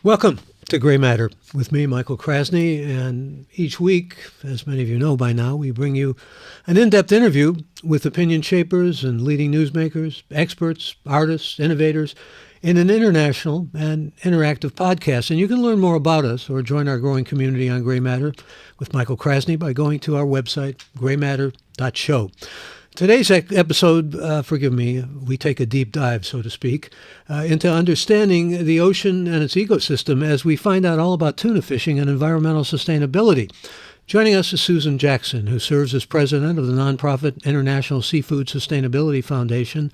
Welcome to Gray Matter with me, Michael Krasny, and each week, as many of you know by now, we bring you an in-depth interview with opinion shapers and leading newsmakers, experts, artists, innovators in an international and interactive podcast. And you can learn more about us or join our growing community on Gray Matter with Michael Krasny by going to our website, graymatter.show. Today's episode, forgive me, we take a deep dive, so to speak, into understanding the ocean and its ecosystem as we find out all about tuna fishing and environmental sustainability. Joining us is Susan Jackson, who serves as president of the nonprofit International Seafood Sustainability Foundation.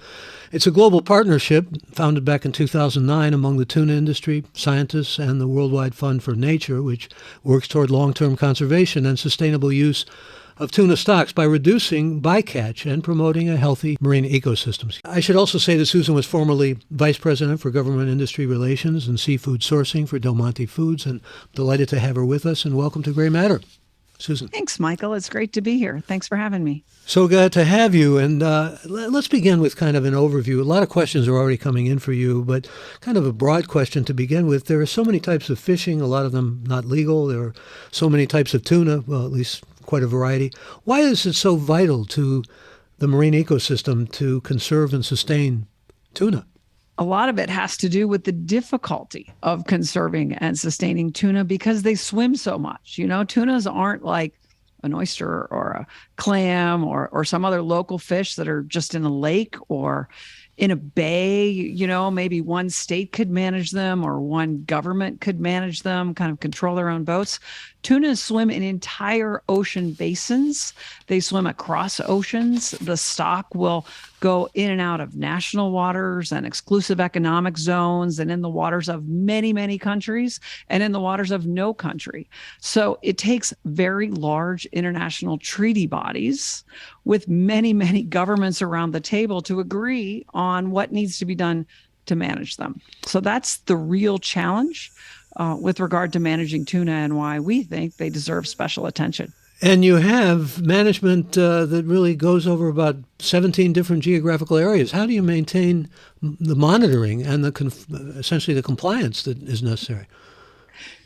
It's a global partnership founded back in 2009 among the tuna industry, scientists, and the Worldwide Fund for Nature, which works toward long-term conservation and sustainable use of tuna stocks by reducing bycatch and promoting a healthy marine ecosystem. I should also say that Susan was formerly Vice President for Government Industry Relations and Seafood Sourcing for Del Monte Foods, and delighted to have her with us, and welcome to Gray Matter. Susan. Thanks, Michael. It's great to be here. Thanks for having me. So glad to have you. And let's begin with kind of an overview. A lot of questions are already coming in for you, but kind of a broad question to begin with. There are so many types of fishing, a lot of them not legal. There are so many types of tuna, well, at least quite a variety. Why is it so vital to the marine ecosystem to conserve and sustain tuna? A lot of it has to do with the difficulty of conserving and sustaining tuna because they swim so much. You know, tunas aren't like an oyster or a clam or some other local fish that are just in a lake or in a bay. You know, maybe one state could manage them or one government could manage them, kind of control their own boats. Tunas swim in entire ocean basins. They swim across oceans. The stock will go in and out of national waters and exclusive economic zones and in the waters of many, many countries and in the waters of no country. So it takes very large international treaty bodies with many, many governments around the table to agree on what needs to be done to manage them. So that's the real challenge with regard to managing tuna and why we think they deserve special attention. And you have management that really goes over about 17 different geographical areas. How do you maintain the monitoring and essentially the compliance that is necessary?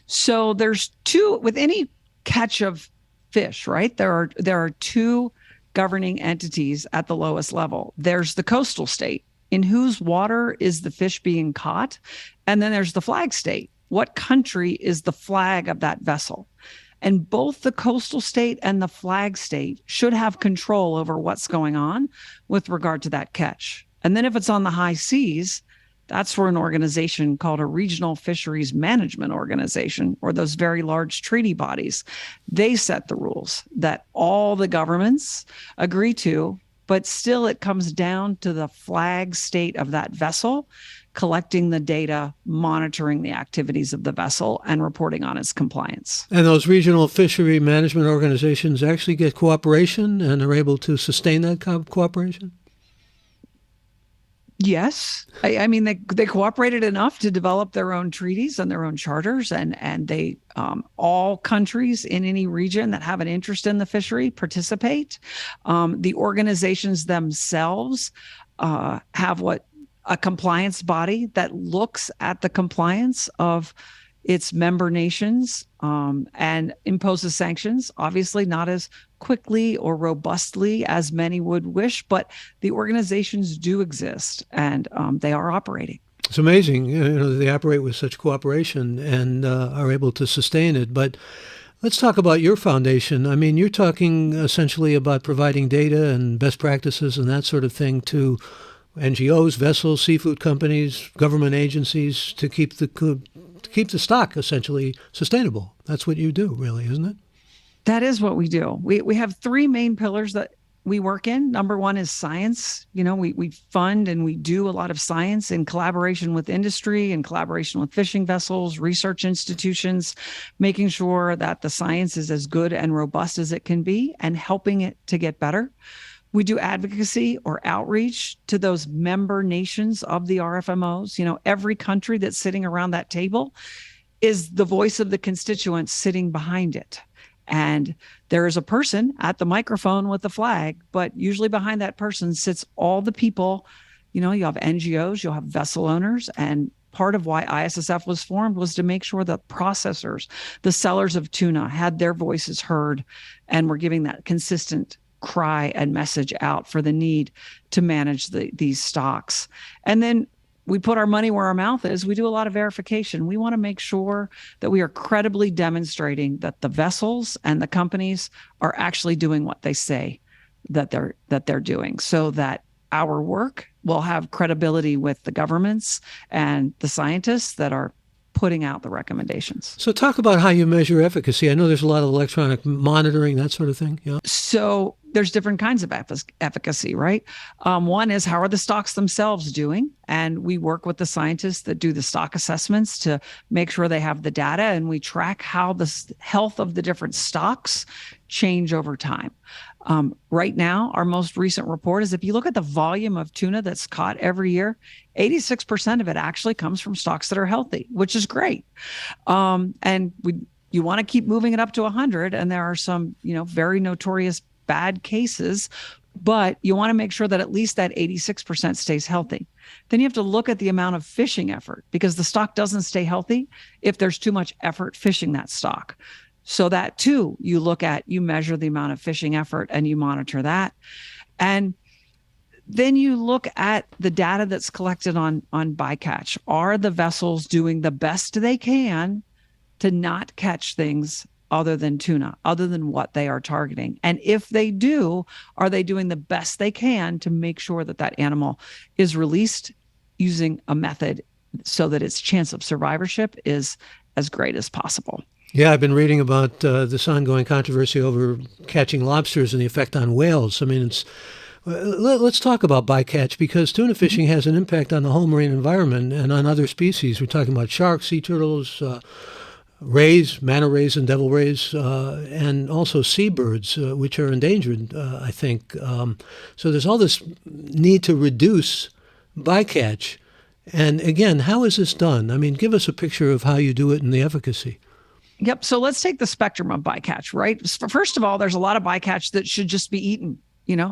So there's two, with any catch of fish, right? There are two governing entities at the lowest level. There's the coastal state, in whose water is the fish being caught? And then there's the flag state. What country is the flag of that vessel? And both the coastal state and the flag state should have control over what's going on with regard to that catch. And then if it's on the high seas, that's where an organization called a regional fisheries management organization, or those very large treaty bodies, they set the rules that all the governments agree to, but still it comes down to the flag state of that vessel collecting the data, monitoring the activities of the vessel, and reporting on its compliance. And those regional fishery management organizations actually get cooperation and are able to sustain that cooperation? Yes. I mean, they cooperated enough to develop their own treaties and their own charters, and they all countries in any region that have an interest in the fishery participate. The organizations themselves have a compliance body that looks at the compliance of its member nations and imposes sanctions, obviously not as quickly or robustly as many would wish, but the organizations do exist and they are operating. It's amazing, they operate with such cooperation and are able to sustain it. But let's talk about your foundation. I mean, you're talking essentially about providing data and best practices and that sort of thing to NGOs, vessels, seafood companies, government agencies to keep the stock essentially sustainable. That's what you do, really, isn't it? That is what we do. We have three main pillars that we work in. Number one is science. You know, we fund and we do a lot of science in collaboration with industry, in collaboration with fishing vessels, research institutions, making sure that the science is as good and robust as it can be and helping it to get better. We do advocacy or outreach to those member nations of the RFMOs. You know, every country that's sitting around that table is the voice of the constituents sitting behind it. And there is a person at the microphone with the flag, but usually behind that person sits all the people. You know, you have NGOs, you'll have vessel owners, and part of why ISSF was formed was to make sure that processors, the sellers of tuna, had their voices heard and were giving that consistent cry and message out for the need to manage these stocks. And then we put our money where our mouth is. We do a lot of verification. We want to make sure that we are credibly demonstrating that the vessels and the companies are actually doing what they say that they're doing, so that our work will have credibility with the governments and the scientists that are putting out the recommendations. So talk about how you measure efficacy. I know there's a lot of electronic monitoring, that sort of thing. Yeah. So there's different kinds of efficacy, right? One is, how are the stocks themselves doing? And we work with the scientists that do the stock assessments to make sure they have the data, and we track how the health of the different stocks change over time. Right now, our most recent report is, if you look at the volume of tuna that's caught every year, 86% of it actually comes from stocks that are healthy, which is great. And you want to keep moving it up to 100, and there are some, very notorious bad cases, but you want to make sure that at least that 86% stays healthy. Then you have to look at the amount of fishing effort, because the stock doesn't stay healthy if there's too much effort fishing that stock. So that too, you measure the amount of fishing effort and you monitor that. And then you look at the data that's collected on bycatch. Are the vessels doing the best they can to not catch things other than tuna, other than what they are targeting? And if they do, are they doing the best they can to make sure that that animal is released using a method so that its chance of survivorship is as great as possible? Yeah, I've been reading about this ongoing controversy over catching lobsters and the effect on whales. I mean, let's talk about bycatch, because tuna fishing has an impact on the whole marine environment and on other species. We're talking about sharks, sea turtles, rays, manta rays and devil rays, and also seabirds, which are endangered, I think. So there's all this need to reduce bycatch. And again, how is this done? I mean, give us a picture of how you do it and the efficacy. Yep. So let's take the spectrum of bycatch, right? First of all, there's a lot of bycatch that should just be eaten,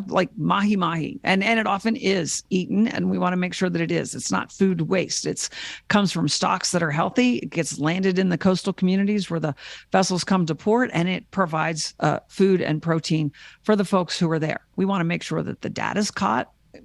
like mahi-mahi. And it often is eaten, and we want to make sure that it is. It's not food waste. It comes from stocks that are healthy. It gets landed in the coastal communities where the vessels come to port, and it provides food and protein for the folks who are there. We want to make sure that the data is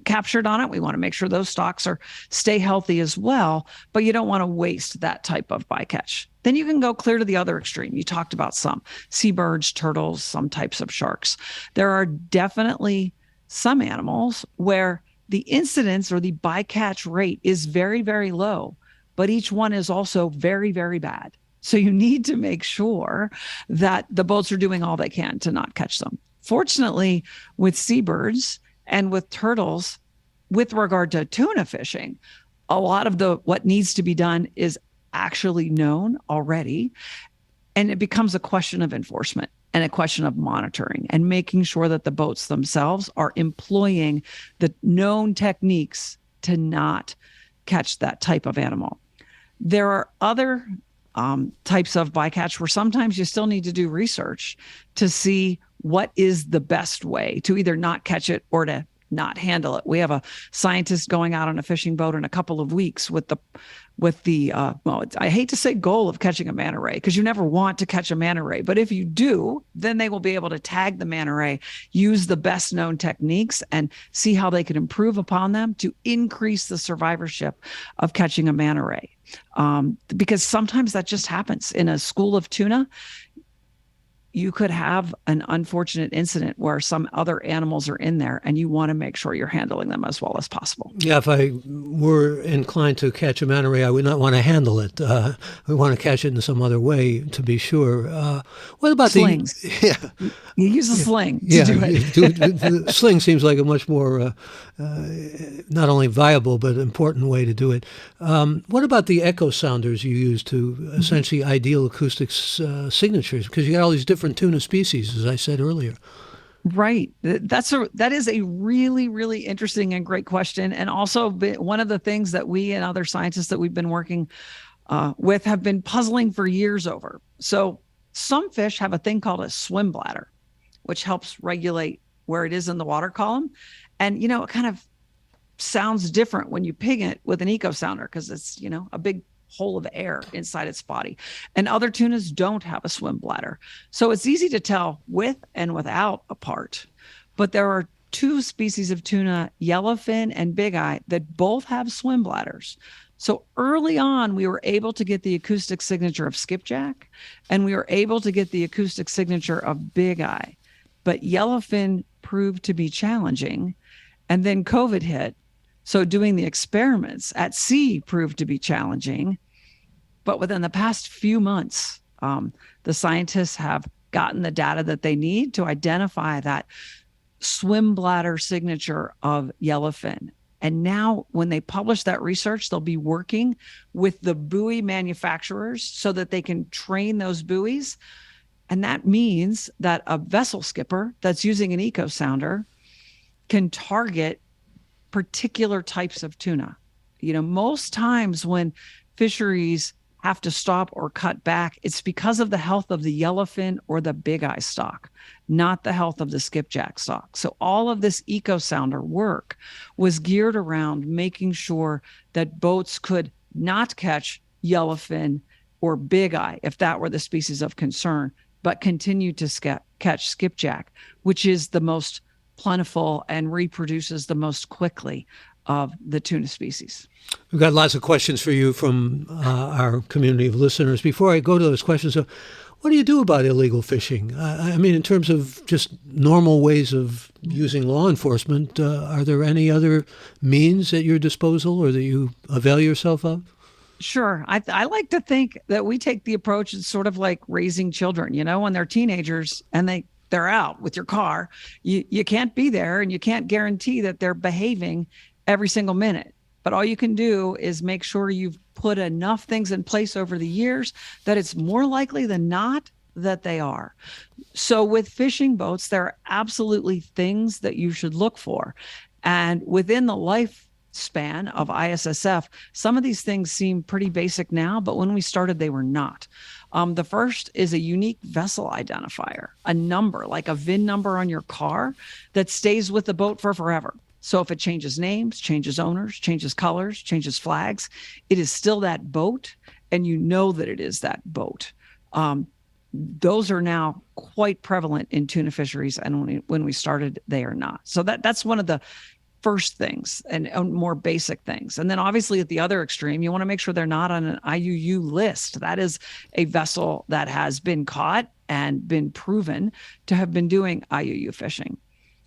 captured on it. We want to make sure those stocks stay healthy as well, but you don't want to waste that type of bycatch. Then you can go clear to the other extreme. You talked about some seabirds, turtles, some types of sharks. There are definitely some animals where the incidence or the bycatch rate is very, very low, but each one is also very, very bad. So you need to make sure that the boats are doing all they can to not catch them. Fortunately, with seabirds and with turtles, with regard to tuna fishing, a lot of what needs to be done is actually known already. And it becomes a question of enforcement and a question of monitoring and making sure that the boats themselves are employing the known techniques to not catch that type of animal. There are other types of bycatch where sometimes you still need to do research to see what is the best way to either not catch it or to not handle it. We have a scientist going out on a fishing boat in a couple of weeks with the I hate to say goal of catching a manta ray, because you never want to catch a manta ray, but if you do, then they will be able to tag the manta ray, use the best known techniques, and see how they can improve upon them to increase the survivorship of catching a manta ray. Because sometimes that just happens in a school of tuna. You could have an unfortunate incident where some other animals are in there, and you want to make sure you're handling them as well as possible. Yeah, if I were inclined to catch a manta ray, I would not want to handle it. We want to catch it in some other way, to be sure. What about slings? Yeah, you use a sling to do it. The sling seems like a much more not only viable but important way to do it. What about the echo sounders you use to essentially ideal acoustics signatures? Because you got all these different tuna species, as I said earlier. Right. That is a really, really interesting and great question. And also one of the things that we and other scientists that we've been working with have been puzzling for years over. So some fish have a thing called a swim bladder, which helps regulate where it is in the water column. And, it kind of sounds different when you ping it with an eco sounder because it's, a big hole of air inside its body. And other tunas don't have a swim bladder. So it's easy to tell with and without a part. But there are two species of tuna, yellowfin and big eye, that both have swim bladders. So early on, we were able to get the acoustic signature of skipjack, and we were able to get the acoustic signature of big eye. But yellowfin proved to be challenging. And then COVID hit. So doing the experiments at sea proved to be challenging. But within the past few months, the scientists have gotten the data that they need to identify that swim bladder signature of yellowfin. And now when they publish that research, they'll be working with the buoy manufacturers so that they can train those buoys. And that means that a vessel skipper that's using an eco sounder can target particular types of tuna. Most times when fisheries have to stop or cut back, it's because of the health of the yellowfin or the big eye stock, not the health of the skipjack stock. So all of this eco sounder work was geared around making sure that boats could not catch yellowfin or big eye if that were the species of concern, but continue to catch skipjack, which is the most plentiful and reproduces the most quickly of the tuna species. We've got lots of questions for you from our community of listeners. Before I go to those questions, what do you do about illegal fishing? I mean, in terms of just normal ways of using law enforcement, are there any other means at your disposal or that you avail yourself of? Sure. I like to think that we take the approach, it's sort of like raising children, when they're teenagers and they're out with your car, you can't be there and you can't guarantee that they're behaving every single minute. But all you can do is make sure you've put enough things in place over the years that it's more likely than not that they are. So with fishing boats, there are absolutely things that you should look for. And within the lifespan of ISSF, some of these things seem pretty basic now, but when we started, they were not. The first is a unique vessel identifier, a number, like a VIN number on your car that stays with the boat for forever. So if it changes names, changes owners, changes colors, changes flags, it is still that boat, and you know that it is that boat. Those are now quite prevalent in tuna fisheries, and when we started, they are not. So that's one of the first things and more basic things. And then obviously at the other extreme, you want to make sure they're not on an IUU list. That is a vessel that has been caught and been proven to have been doing IUU fishing.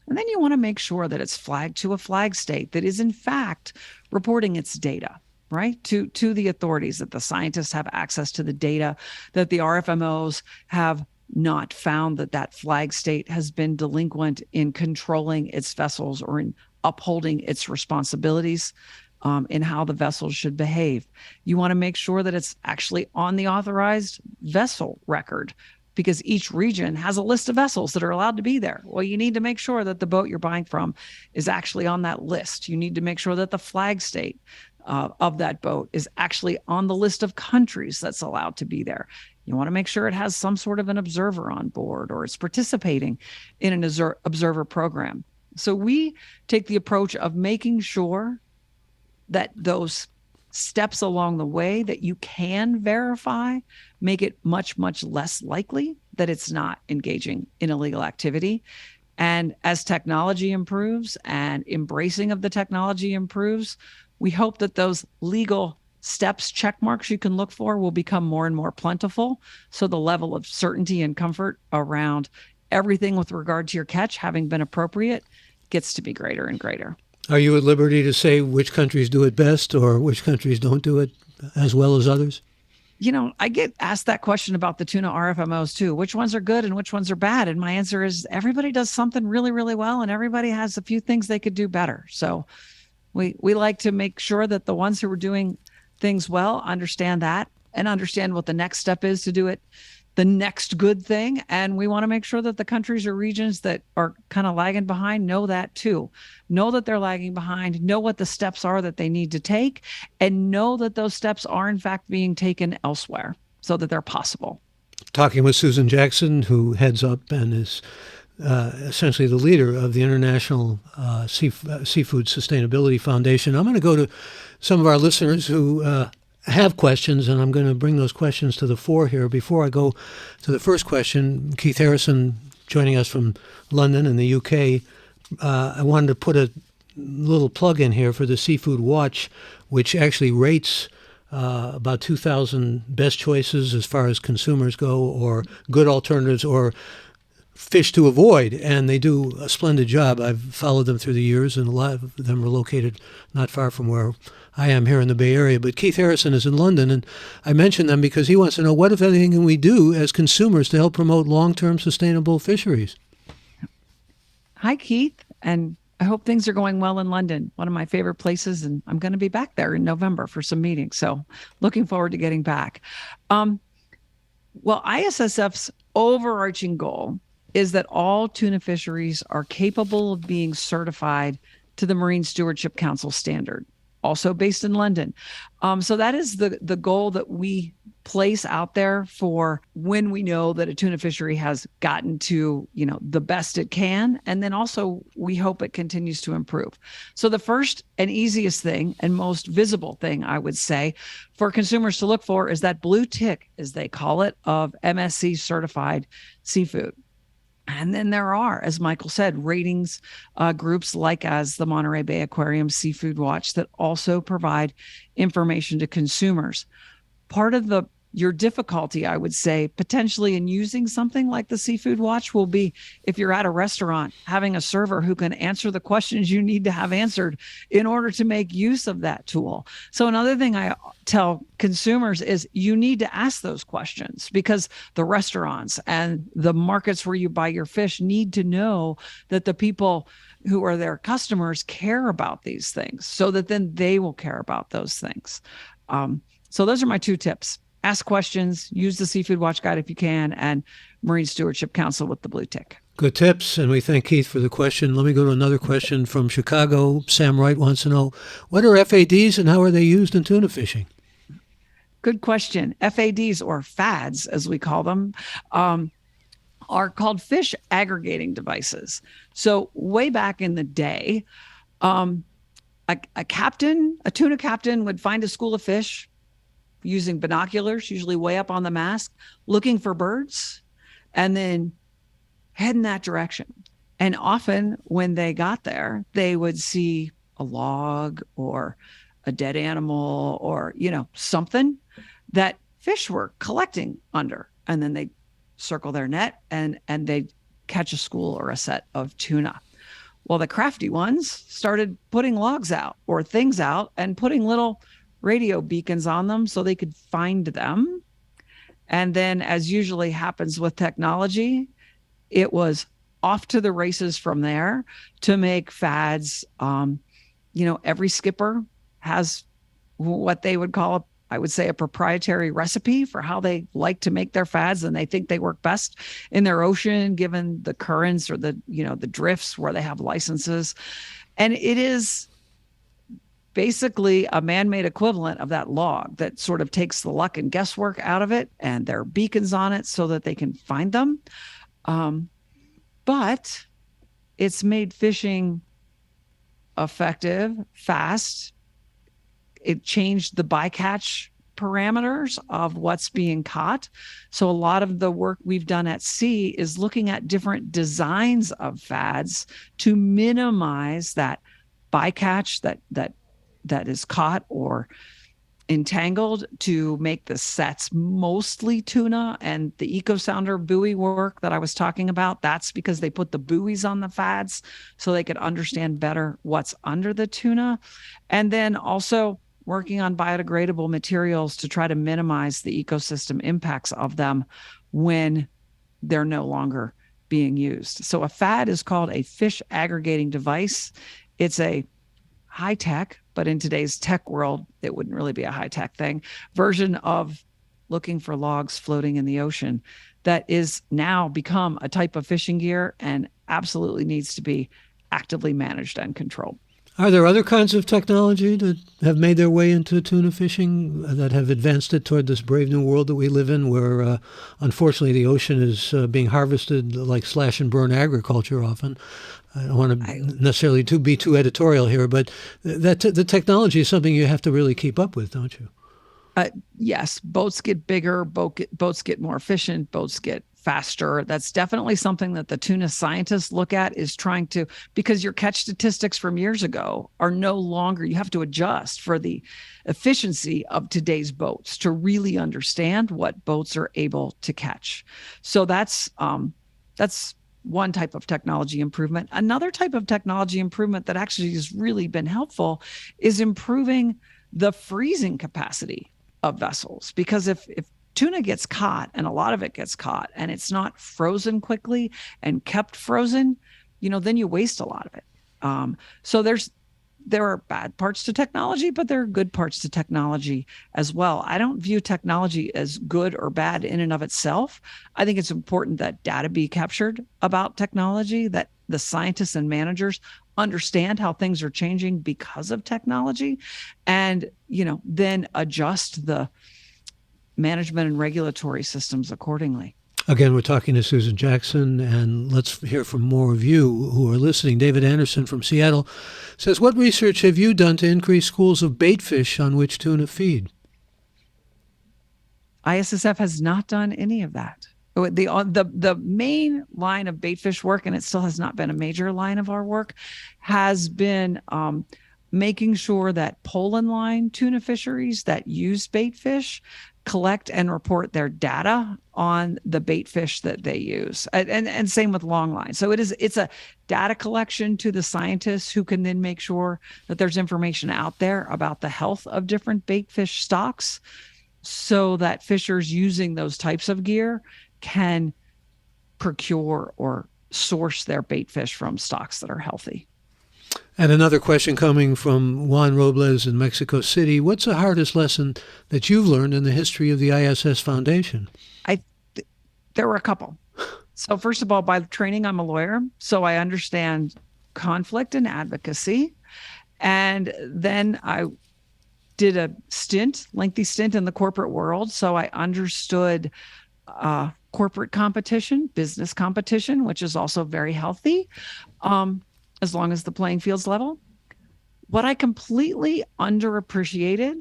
And then you want to make sure that it's flagged to a flag state that is in fact reporting its data, right? To the authorities, that the scientists have access to the data, that the RFMOs have not found that flag state has been delinquent in controlling its vessels or in upholding its responsibilities in how the vessels should behave. You want to make sure that it's actually on the authorized vessel record, because each region has a list of vessels that are allowed to be there. Well, you need to make sure that the boat you're buying from is actually on that list. You need to make sure that the flag state of that boat is actually on the list of countries that's allowed to be there. You want to make sure it has some sort of an observer on board or it's participating in an observer program. So we take the approach of making sure that those steps along the way that you can verify make it much, much less likely that it's not engaging in illegal activity. And as technology improves and embracing of the technology improves, we hope that those legal steps, check marks you can look for will become more and more plentiful. So the level of certainty and comfort around everything with regard to your catch having been appropriate gets to be greater and greater. Are you at liberty to say which countries do it best or which countries don't do it as well as others? I get asked that question about the tuna RFMOs too. Which ones are good and which ones are bad? And my answer is everybody does something really, really well, and everybody has a few things they could do better. So we like to make sure that the ones who are doing things well understand that and understand what the next step is to do it the next good thing. And we want to make sure that the countries or regions that are kind of lagging behind know that too. Know that they're lagging behind, know what the steps are that they need to take, and know that those steps are in fact being taken elsewhere so that they're possible. Talking with Susan Jackson, who heads up and is essentially the leader of the International Seafood Sustainability Foundation. I'm going to go to some of our listeners who have questions, and I'm going to bring those questions to the fore here. Before I go to the first question, Keith Harrison, joining us from London in the UK, I wanted to put a little plug in here for the Seafood Watch, which actually rates about 2,000 best choices as far as consumers go, or good alternatives, or fish to avoid, and they do a splendid job. I've followed them through the years, and a lot of them are located not far from where I am here in the Bay Area. But Keith Harrison is in London, and I mention them because he wants to know what, if anything, can we do as consumers to help promote long-term sustainable fisheries? Hi, Keith, and I hope things are going well in London, one of my favorite places, and I'm going to be back there in November for some meetings, so looking forward to getting back. Well, ISSF's overarching goal is that all tuna fisheries are capable of being certified to the Marine Stewardship Council standard, also based in London. So that is the goal that we place out there for when we know that a tuna fishery has gotten to, the best it can. And then also we hope it continues to improve. So the first and easiest thing and most visible thing I would say for consumers to look for is that blue tick, as they call it, of MSC certified seafood. And then there are, as Michael said, ratings groups like as the Monterey Bay Aquarium Seafood Watch that also provide information to consumers. Part of your difficulty, I would say, potentially in using something like the Seafood Watch will be if you're at a restaurant, having a server who can answer the questions you need to have answered in order to make use of that tool. So another thing I tell consumers is you need to ask those questions, because the restaurants and the markets where you buy your fish need to know that the people who are their customers care about these things, so that then they will care about those things. So those are my two tips. Ask questions, use the Seafood Watch Guide if you can, and Marine Stewardship Council with the blue tick. Good tips, and we thank Keith for the question. Let me go to another question from Chicago. Sam Wright wants to know, what are FADs and how are they used in tuna fishing? Good question. FADs, or FADs as we call them, are called fish aggregating devices. So way back in the day, a tuna captain would find a school of fish using binoculars, usually way up on the mast, looking for birds, and then head in that direction. And often when they got there, they would see a log or a dead animal or, something that fish were collecting under. And then they'd circle their net and they'd catch a school or a set of tuna. Well, the crafty ones started putting logs out or things out and putting little radio beacons on them so they could find them. And then, as usually happens with technology, it was off to the races from there to make fads. Every skipper has what they would call, I would say, a proprietary recipe for how they like to make their fads, and they think they work best in their ocean, given the currents or the drifts where they have licenses. And it is basically a man-made equivalent of that log that sort of takes the luck and guesswork out of it, and there are beacons on it so that they can find them. But it's made fishing effective, fast. It changed the bycatch parameters of what's being caught. So a lot of the work we've done at sea is looking at different designs of fads to minimize that bycatch that is caught or entangled, to make the sets mostly tuna. And the eco sounder buoy work that I was talking about, that's because they put the buoys on the fads so they could understand better what's under the tuna. And then also working on biodegradable materials to try to minimize the ecosystem impacts of them when they're no longer being used. So a fad is called a fish aggregating device. It's a high tech, but in today's tech world, it wouldn't really be a high tech thing, version of looking for logs floating in the ocean that is now become a type of fishing gear and absolutely needs to be actively managed and controlled. Are there other kinds of technology that have made their way into tuna fishing that have advanced it toward this brave new world that we live in, where unfortunately the ocean is being harvested like slash and burn agriculture often? I don't want to necessarily be too editorial here, but the technology is something you have to really keep up with, don't you? Yes, boats get bigger, boats get more efficient, boats get faster. That's definitely something that the tuna scientists look at, is trying to, because your catch statistics from years ago are no longer, you have to adjust for the efficiency of today's boats to really understand what boats are able to catch. So that's one type of technology improvement. Another type of technology improvement that actually has really been helpful is improving the freezing capacity of vessels, because if tuna gets caught, and a lot of it gets caught, and it's not frozen quickly and kept frozen, then you waste a lot of it. So there are bad parts to technology, but there are good parts to technology as well. I don't view technology as good or bad in and of itself. I think it's important that data be captured about technology, that the scientists and managers understand how things are changing because of technology, and then adjust the management and regulatory systems accordingly. Again, we're talking to Susan Jackson, and let's hear from more of you who are listening. David Anderson from Seattle says, what research have you done to increase schools of bait fish on which tuna feed? ISSF has not done any of that. The main line of baitfish work, and it still has not been a major line of our work, has been making sure that Poland line tuna fisheries that use baitfish collect and report their data on the baitfish that they use, and same with long line. So it's a data collection to the scientists, who can then make sure that there's information out there about the health of different baitfish stocks, so that fishers using those types of gear can procure or source their bait fish from stocks that are healthy. And another question coming from Juan Robles in Mexico City. What's the hardest lesson that you've learned in the history of the ISS Foundation? There were a couple. So first of all, by training, I'm a lawyer, so I understand conflict and advocacy. And then I did a lengthy stint in the corporate world, so I understood corporate competition, business competition, which is also very healthy, as long as the playing field's level. What I completely underappreciated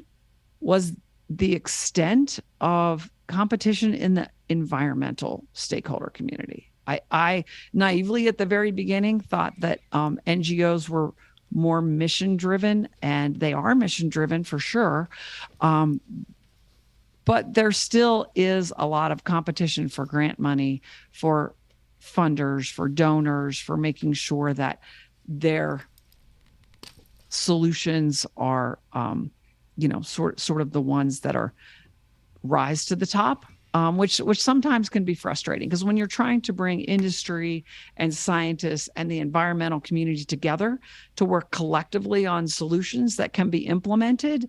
was the extent of competition in the environmental stakeholder community. I naively at the very beginning thought that NGOs were more mission driven, and they are mission driven for sure. But there still is a lot of competition for grant money, for funders, for donors, for making sure that their solutions are, sort of the ones that are rise to the top, which sometimes can be frustrating, because when you're trying to bring industry and scientists and the environmental community together to work collectively on solutions that can be implemented,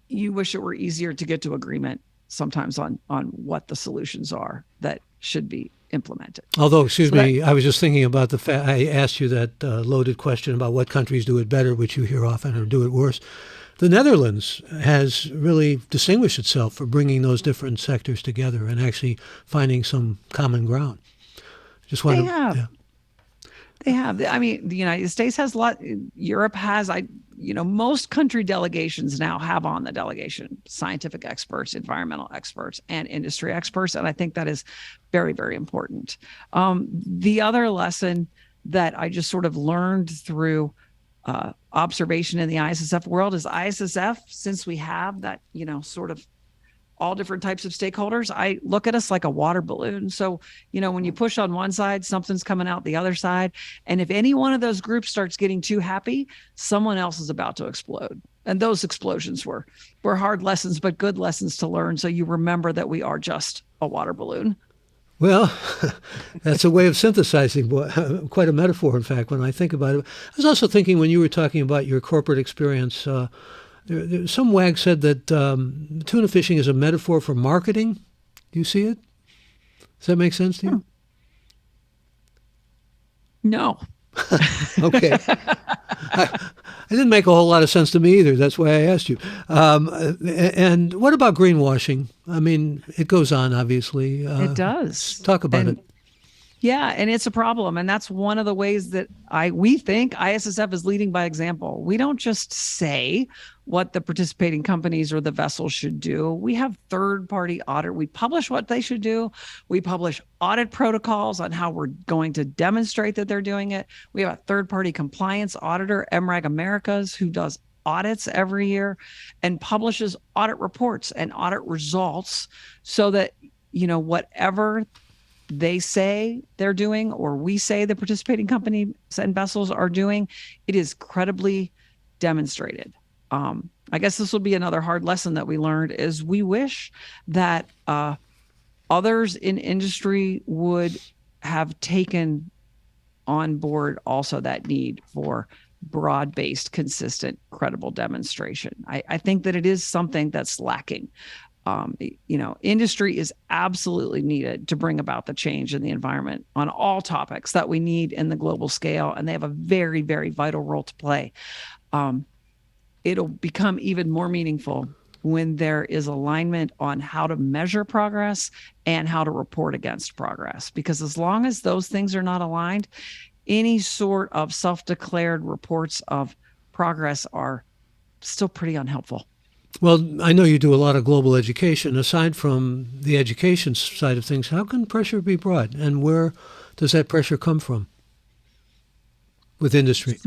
you wish it were easier to get to agreement sometimes on what the solutions are that should be implemented. Although, excuse me, I was just thinking about the fact I asked you that loaded question about what countries do it better, which you hear often, or do it worse. The Netherlands has really distinguished itself for bringing those different sectors together and actually finding some common ground. Just want They have. I mean, the United States has a lot. Europe has. Most country delegations now have on the delegation scientific experts, environmental experts, and industry experts, and I think that is very, very important. The other lesson that I just sort of learned through observation in the ISSF world is ISSF, since we have that, sort of all different types of stakeholders, I look at us like a water balloon. So, when you push on one side, something's coming out the other side. And if any one of those groups starts getting too happy, someone else is about to explode. And those explosions were hard lessons, but good lessons to learn. So you remember that we are just a water balloon. Well, that's a way of synthesizing, quite a metaphor, in fact, when I think about it. I was also thinking, when you were talking about your corporate experience, some wag said that tuna fishing is a metaphor for marketing. Do you see it? Does that make sense to you? No. Okay. It didn't make a whole lot of sense to me either. That's why I asked you. And what about greenwashing? I mean, it goes on, obviously. It does. Talk about it. And yeah, and it's a problem. And that's one of the ways that we think ISSF is leading by example. We don't just say what the participating companies or the vessels should do. We have third-party audit. We publish what they should do. We publish audit protocols on how we're going to demonstrate that they're doing it. We have a third-party compliance auditor, MRAG Americas, who does audits every year and publishes audit reports and audit results so that, whatever they say they're doing, or we say the participating companies and vessels are doing, it is credibly demonstrated. I guess this will be another hard lesson that we learned is we wish that others in industry would have taken on board also that need for broad-based, consistent, credible demonstration. I think that it is something that's lacking. Industry is absolutely needed to bring about the change in the environment on all topics that we need in the global scale, and they have a very, very vital role to play. It'll become even more meaningful when there is alignment on how to measure progress and how to report against progress. Because as long as those things are not aligned, any sort of self-declared reports of progress are still pretty unhelpful. Well, I know you do a lot of global education. Aside from the education side of things, how can pressure be brought, and where does that pressure come from with industry?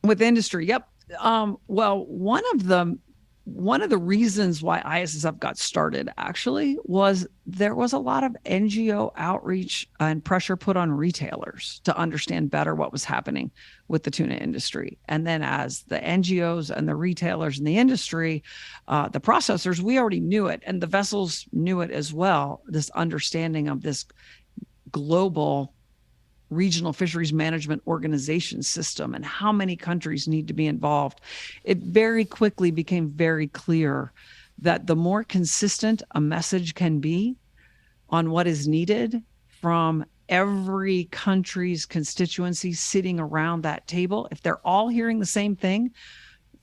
With industry, yep. Well, one of the reasons why ISSF got started actually was there was a lot of NGO outreach and pressure put on retailers to understand better what was happening with the tuna industry. And then as the NGOs and the retailers in the industry, the processors, we already knew it, and the vessels knew it as well, this understanding of this global regional fisheries management organization system and how many countries need to be involved. It very quickly became very clear that the more consistent a message can be on what is needed from every country's constituency sitting around that table, if they're all hearing the same thing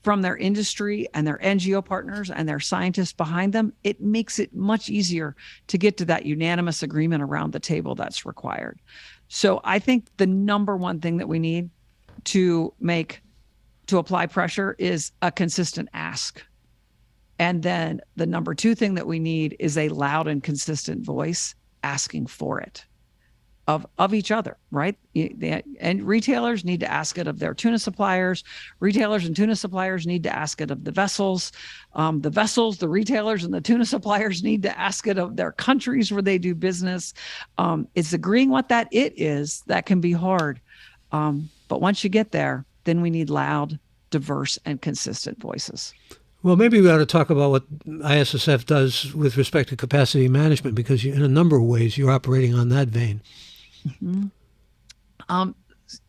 from their industry and their NGO partners and their scientists behind them, it makes it much easier to get to that unanimous agreement around the table that's required. So I think the number one thing that we need to apply pressure is a consistent ask. And then the number two thing that we need is a loud and consistent voice asking for it of each other, right? And retailers need to ask it of their tuna suppliers. Retailers and tuna suppliers need to ask it of the vessels. The vessels, the retailers, and the tuna suppliers need to ask it of their countries where they do business. It's agreeing what that it is that can be hard. But once you get there, then we need loud, diverse, and consistent voices. Well, maybe we ought to talk about what ISSF does with respect to capacity management, because in a number of ways you're operating on that vein. Mm-hmm.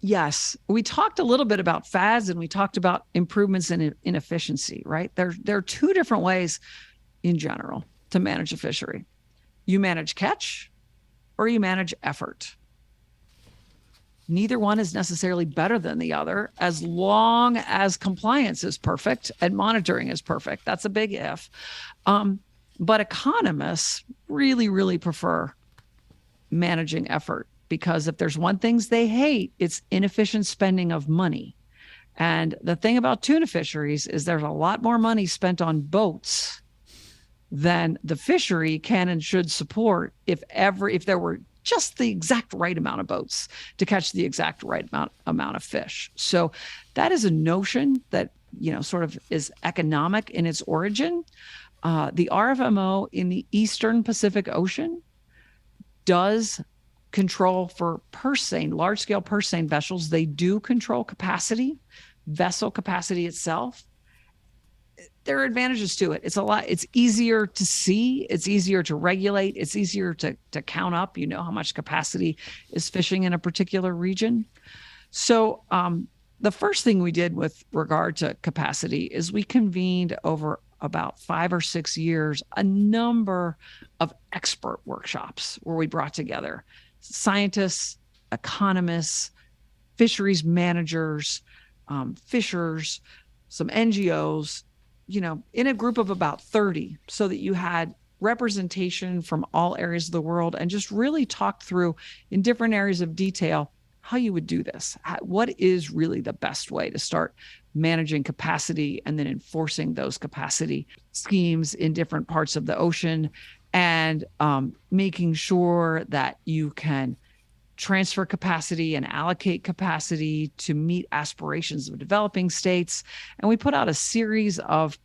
Yes, we talked a little bit about FADs and we talked about improvements in efficiency, right? There are two different ways in general to manage a fishery. You manage catch or you manage effort. Neither one is necessarily better than the other as long as compliance is perfect and monitoring is perfect. That's a big if. But economists really, really prefer managing effort, because if there's one thing they hate, it's inefficient spending of money. And the thing about tuna fisheries is there's a lot more money spent on boats than the fishery can and should support if there were just the exact right amount of boats to catch the exact right amount of fish. So that is a notion that, sort of is economic in its origin. The RFMO in the Eastern Pacific Ocean does control for purse seine, large-scale purse seine vessels. They do control capacity, vessel capacity itself. There are advantages to it. It's easier to see, it's easier to regulate, it's easier to count up, how much capacity is fishing in a particular region. So the first thing we did with regard to capacity is we convened over about 5 or 6 years a number of expert workshops where we brought together scientists, economists, fisheries managers, fishers, some NGOs, in a group of about 30, so that you had representation from all areas of the world, and just really talked through in different areas of detail how you would do this. What is really the best way to start managing capacity and then enforcing those capacity schemes in different parts of the ocean, and making sure that you can transfer capacity and allocate capacity to meet aspirations of developing states. And we put out a series of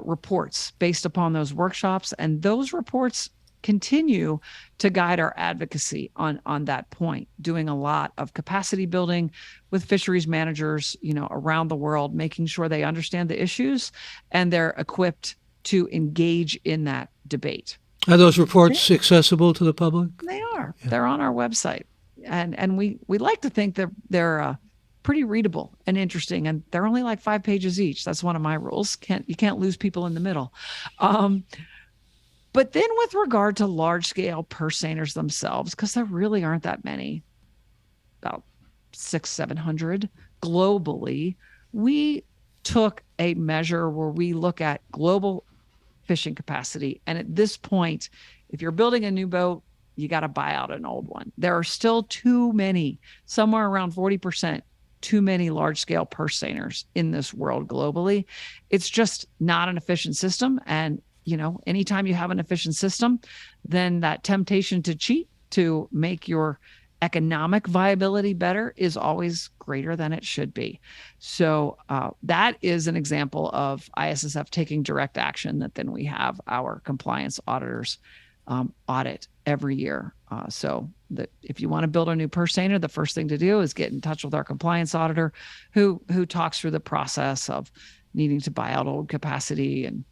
reports based upon those workshops, and those reports continue to guide our advocacy on that point, doing a lot of capacity building with fisheries managers, around the world, making sure they understand the issues and they're equipped to engage in that debate. Are those reports accessible to the public? They are. Yeah. They're on our website. And we like to think that they're pretty readable and interesting, and they're only like 5 pages each. That's one of my rules. You can't lose people in the middle. But then with regard to large scale purse seiners themselves, because there really aren't that many, about 600-700 globally, we took a measure where we look at global fishing capacity. And at this point, if you're building a new boat, you got to buy out an old one. There are still too many, somewhere around 40%, too many large-scale purse seiners in this world globally. It's just not an efficient system. And, anytime you have an efficient system, then that temptation to cheat to make your economic viability better is always greater than it should be. So that is an example of ISSF taking direct action that then we have our compliance auditors audit every year. So that if you want to build a new purse seiner, the first thing to do is get in touch with our compliance auditor who talks through the process of needing to buy out old capacity and,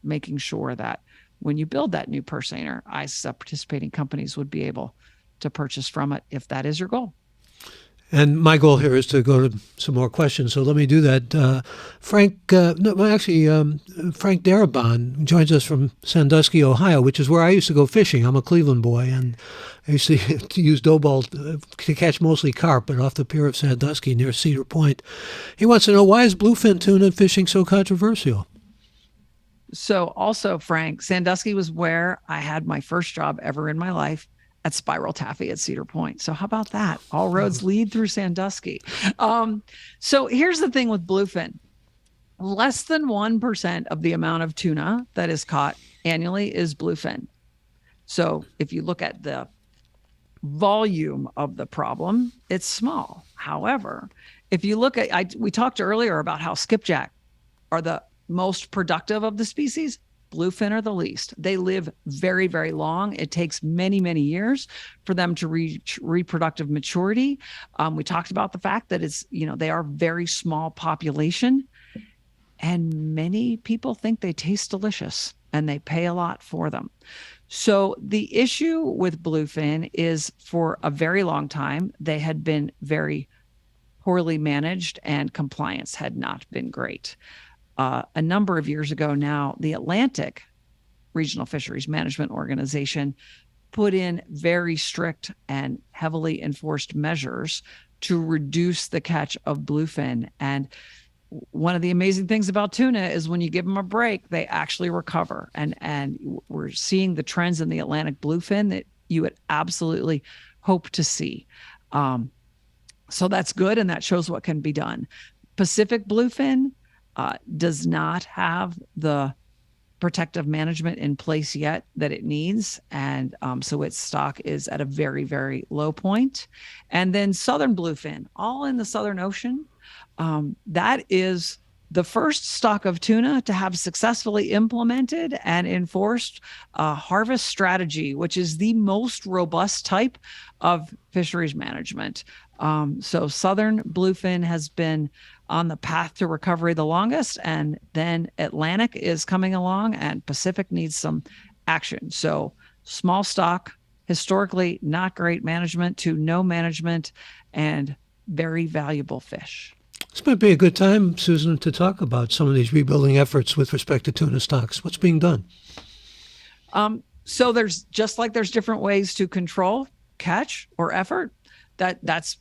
making sure that when you build that new purse seiner, ISSF participating companies would be able to purchase from it if that is your goal. And my goal here is to go to some more questions, so let me do that. Frank Darabont joins us from Sandusky, Ohio, which is where I used to go fishing. I'm a Cleveland boy, and I used to use dough ball to catch mostly carp, but off the pier of Sandusky near Cedar Point. He wants to know, why is bluefin tuna fishing so controversial? So also, Frank, Sandusky was where I had my first job ever in my life, at Spiral Taffy at Cedar Point. So how about that? All roads lead through Sandusky. So here's the thing with bluefin. Less than 1% of the amount of tuna that is caught annually is bluefin. So if you look at the volume of the problem, it's small. However, if you look at, we talked earlier about how skipjack are the most productive of the species. Bluefin are the least. They live very, very long. It takes many, many years for them to reach reproductive maturity. We talked about the fact that they are very small population, and many people think they taste delicious and they pay a lot for them. So the issue with bluefin is, for a very long time, they had been very poorly managed and compliance had not been great. A number of years ago now, the Atlantic Regional Fisheries Management Organization put in very strict and heavily enforced measures to reduce the catch of bluefin. And one of the amazing things about tuna is when you give them a break, they actually recover. And we're seeing the trends in the Atlantic bluefin that you would absolutely hope to see. So that's good, and that shows what can be done. Pacific bluefin does not have the protective management in place yet that it needs. And so its stock is at a very, very low point. And then southern bluefin, all in the Southern Ocean. That is the first stock of tuna to have successfully implemented and enforced a harvest strategy, which is the most robust type of fisheries management. So southern bluefin has been on the path to recovery the longest, and then Atlantic is coming along, and Pacific needs some action. So small stock, historically not great management to no management, and very valuable fish. This might be a good time, Susan, to talk about some of these rebuilding efforts with respect to tuna stocks. What's being done? So there's different ways to control catch or effort. That's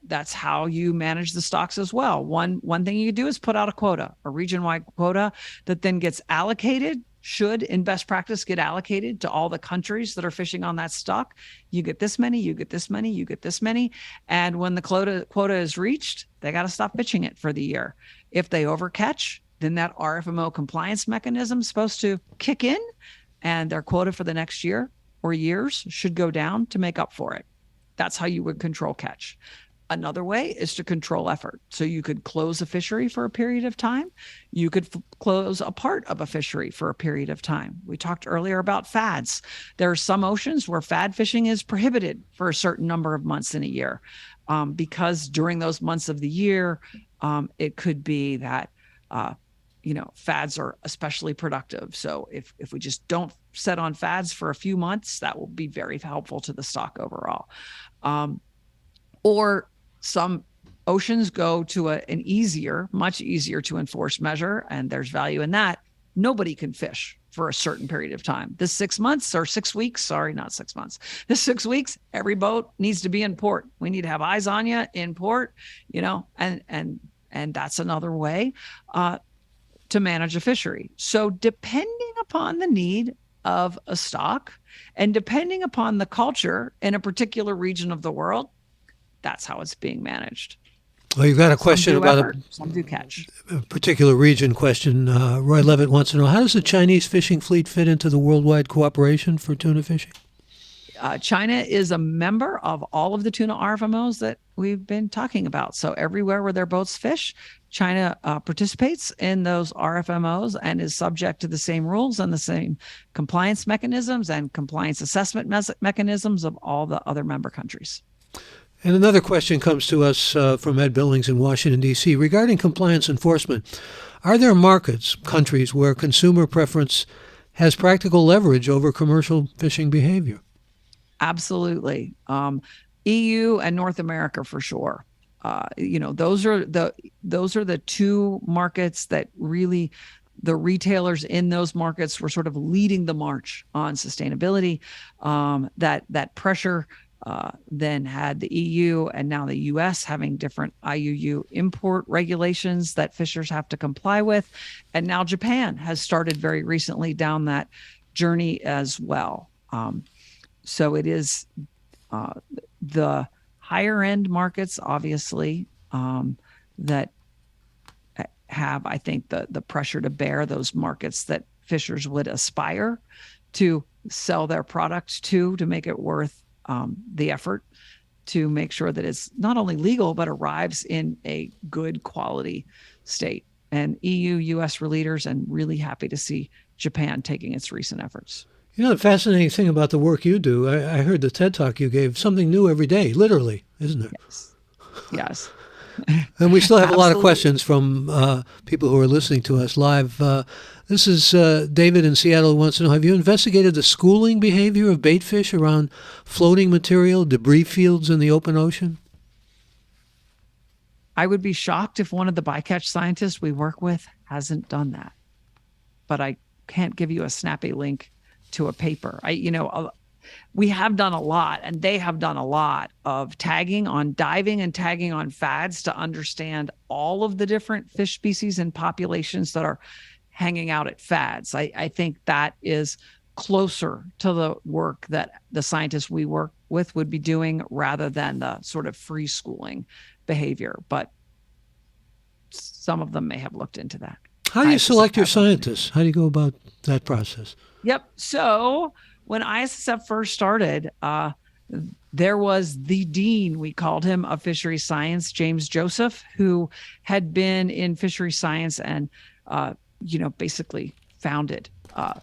that's how you manage the stocks as well. One thing you could do is put out a quota, a region-wide quota that then gets allocated, should in best practice get allocated to all the countries that are fishing on that stock. You get this many, you get this many, you get this many. And when the quota is reached, they got to stop pitching it for the year. If they overcatch, then that RFMO compliance mechanism is supposed to kick in, and their quota for the next year or years should go down to make up for it. That's how you would control catch. Another way is to control effort. So you could close a fishery for a period of time. You could close a part of a fishery for a period of time. We talked earlier about fads. There are some oceans where fad fishing is prohibited for a certain number of months in a year, because during those months of the year, it could be that fads are especially productive. So if we just don't set on fads for a few months, that will be very helpful to the stock overall. Or some oceans go to an easier, much easier to enforce measure, and there's value in that. Nobody can fish for a certain period of time. This 6 months or 6 weeks, sorry, not 6 months. This 6 weeks, every boat needs to be in port. We need to have eyes on you in port, and that's another way to manage a fishery. So depending upon the need of a stock and depending upon the culture in a particular region of the world, that's how it's being managed. Well, you've got a question about some do catch. A particular region question. Roy Levitt wants to know, how does the Chinese fishing fleet fit into the worldwide cooperation for tuna fishing? China is a member of all of the tuna RFMOs that we've been talking about. So everywhere where their boats fish, China participates in those RFMOs and is subject to the same rules and the same compliance mechanisms and compliance assessment mechanisms of all the other member countries. And another question comes to us from Ed Billings in Washington, D.C. regarding compliance enforcement. Are there markets, countries, where consumer preference has practical leverage over commercial fishing behavior? Absolutely. EU and North America for sure. Those are the two markets that really the retailers in those markets were sort of leading the march on sustainability. That pressure then had the EU and now the US having different IUU import regulations that fishers have to comply with. And now Japan has started very recently down that journey as well. So it is the higher end markets, obviously, that have, I think, the pressure to bear, those markets that fishers would aspire to sell their product to make it worth the effort to make sure that it's not only legal, but arrives in a good quality state. And EU, US were leaders, and really happy to see Japan taking its recent efforts. The fascinating thing about the work you do, I heard the TED Talk you gave, something new every day, literally, isn't there? Yes. And we still have a lot of questions from people who are listening to us live. This is David in Seattle who wants to know, have you investigated the schooling behavior of bait fish around floating material, debris fields in the open ocean? I would be shocked if one of the bycatch scientists we work with hasn't done that. But I can't give you a snappy link to a paper. We have done a lot, and they have done a lot of tagging on diving and tagging on fads to understand all of the different fish species and populations that are hanging out at fads. I think that is closer to the work that the scientists we work with would be doing rather than the sort of free schooling behavior. But some of them may have looked into that. How do you select your scientists? How do you go about that process? Yep. So when ISSF first started, there was the dean, we called him, of fisheries science, James Joseph, who had been in fisheries science and, basically founded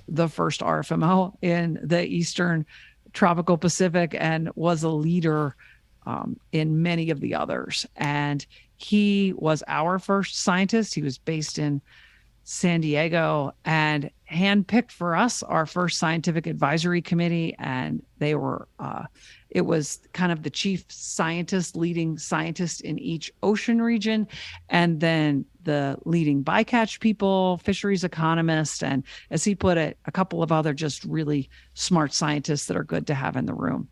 the first RFMO in the Eastern Tropical Pacific and was a leader in many of the others. And he was our first scientist. He was based in San Diego and handpicked for us our first scientific advisory committee. And they were, it was kind of the chief scientist, leading scientist in each ocean region. And then the leading bycatch people, fisheries economists, and as he put it, a couple of other just really smart scientists that are good to have in the room.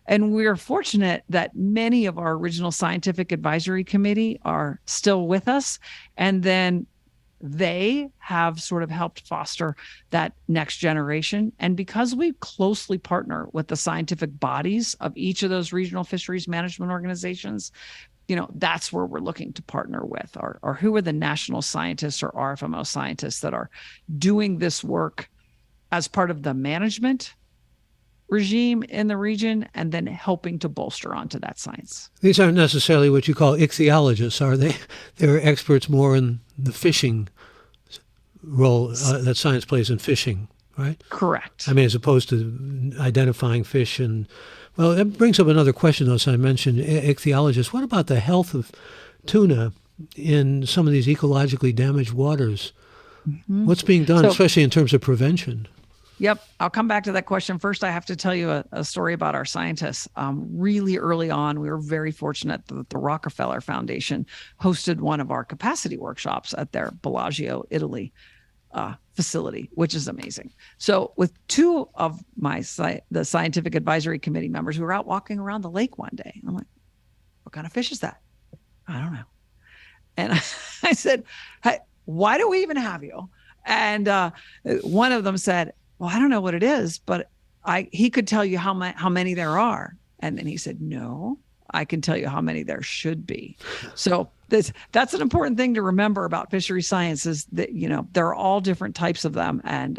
And we're fortunate that many of our original scientific advisory committee are still with us. And then they have sort of helped foster that next generation. And because we closely partner with the scientific bodies of each of those regional fisheries management organizations, that's where we're looking to partner with, or who are the national scientists or RFMO scientists that are doing this work as part of the management regime in the region and then helping to bolster onto that science. These aren't necessarily what you call ichthyologists, are they? They're experts more in the fishing role that science plays in fishing, right? Correct. I mean, as opposed to identifying fish. And well, that brings up another question, though. So I mentioned ichthyologists. What about the health of tuna in some of these ecologically damaged waters? Mm-hmm. What's being done, especially in terms of prevention? Yep. I'll come back to that question. First, I have to tell you a story about our scientists. Really early on, we were very fortunate that the Rockefeller Foundation hosted one of our capacity workshops at their Bellagio, Italy facility, which is amazing. So with two of the scientific advisory committee members, we were out walking around the lake one day. And I'm like, what kind of fish is that? I don't know. And I said, hey, why do we even have you? And one of them said, well, I don't know what it is, but he could tell you how many there are. And then he said, no, I can tell you how many there should be. So that's an important thing to remember about fishery science is that, there are all different types of them and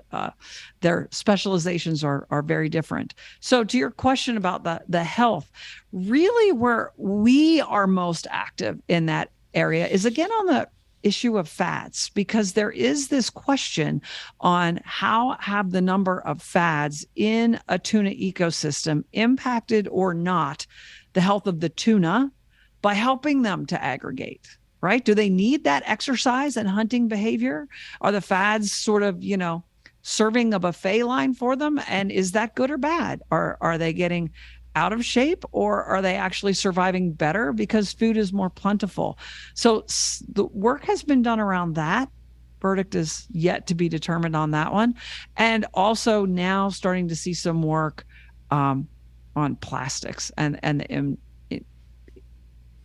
their specializations are very different. So to your question about the health, really where we are most active in that area is again on the issue of fads, because there is this question on how have the number of fads in a tuna ecosystem impacted or not the health of the tuna by helping them to aggregate, right? Do they need that exercise and hunting behavior? Are the fads sort of, serving a buffet line for them? And is that good or bad? Are they getting out of shape, or are they actually surviving better because food is more plentiful? So the work has been done around that. Verdict is yet to be determined on that one. And also now starting to see some work on plastics and the